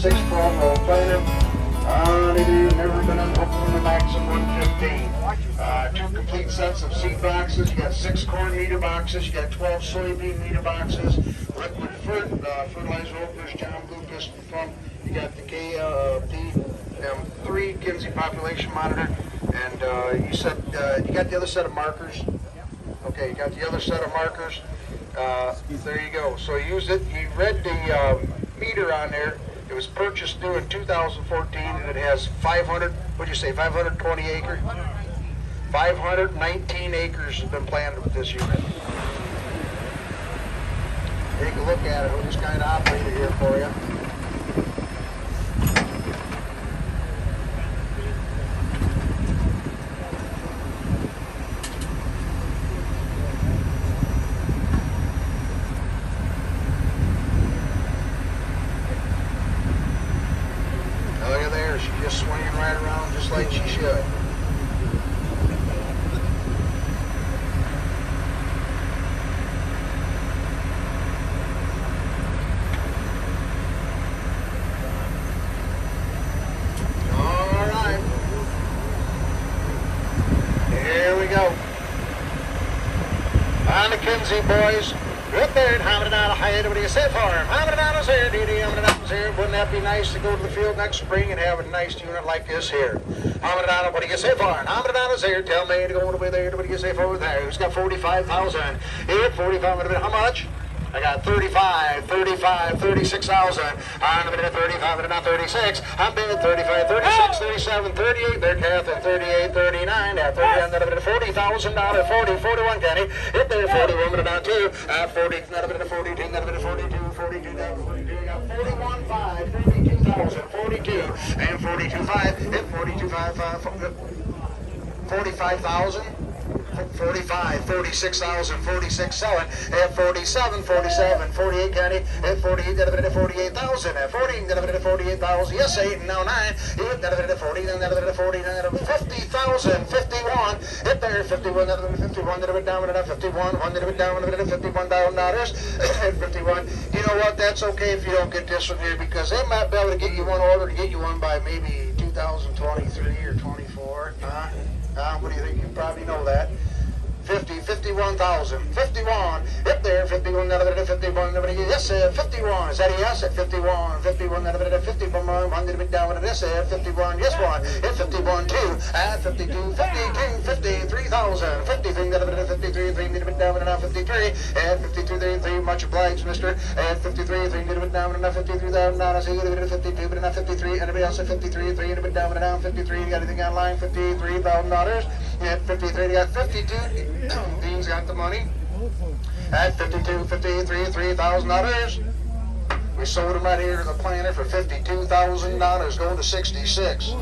6 promo planner. Never been unhooked from the Maxxum 115. 2 complete sets of seed boxes. You got 6 corn meter boxes. You got 12 soybean meter boxes. Liquid fertilizer openers, John Blue Piston pump. You got the P3 Kinze population monitor. And you said you got the other set of markers. Okay, you got the other set of markers. There you go. So you read the meter on there. It was purchased new in 2014, and it has 520 acres? 519 acres has been planted with this unit. Take a look at it. We'll just kind of operate it here for you. Look at there, she's just swinging right around just like she should. All right. Here we go. On the Kinze, boys. Right there, hammering out a high, what do you say for him? Hammering out his hair, hammering out his hair. Wouldn't that be nice to go to the field next spring and have a nice unit like this here? Hammering out, what do you say for him? Hammering out his hair, tell me to go over there, what do you say for over there? Who's got 45,000? Here, 45, how much? I got 35, 36,000. I'm a minute 35, and not 36. I'm bid 35, 36, 37, 38. There, Kath, 38, 39. At 30, I'm not a $40,000, 40, 41, Kenny. If they're 41, but not 2. At 40, not a minute 42, not a minute 42, 42, 42. You got 41, 5, 42,000, 42, and 42,5. Hit 42,5, 45,000. 45, 46,000, 46 selling, at 47, 47, 48 County, at 48, got a bit of 48,000, at 40, got a bit of 48,000, yes, 8, and now 9, got a bit of 40, then got a bit of 40, then got a bit of 50,000, 51, hit there, 51, got a bit of 51, got a bit down, got a 51, one got a bit down, got a bit of $51,000, at 51, you know what, that's okay if you don't get this one here, because they might be able to get you one order, to get you one by maybe 2023 or 24, what do you think? You probably know that. 50, 51,000, 51, hit there, 51, not a bit of 51, yes, 51, is that a yes, at 51, 51, not a bit of 51, 100 bit down with this, 51, yes, 1, hit 51, 2, at 52, 52, 53,000, 53, not a bit of 53, 3, need a bit down with enough 53, and 53, 3, much obliged, mister, and 53, 3, need a bit down with enough 53,000, I see a bit of 52, but enough 53, anybody else at 53, 3, need a bit down with enough 53, you got anything online, $53,000, at 53, you got 52, Dean's got the money. At 52, 53, $3,000. We sold him right here to the planter for $52,000, going to 66.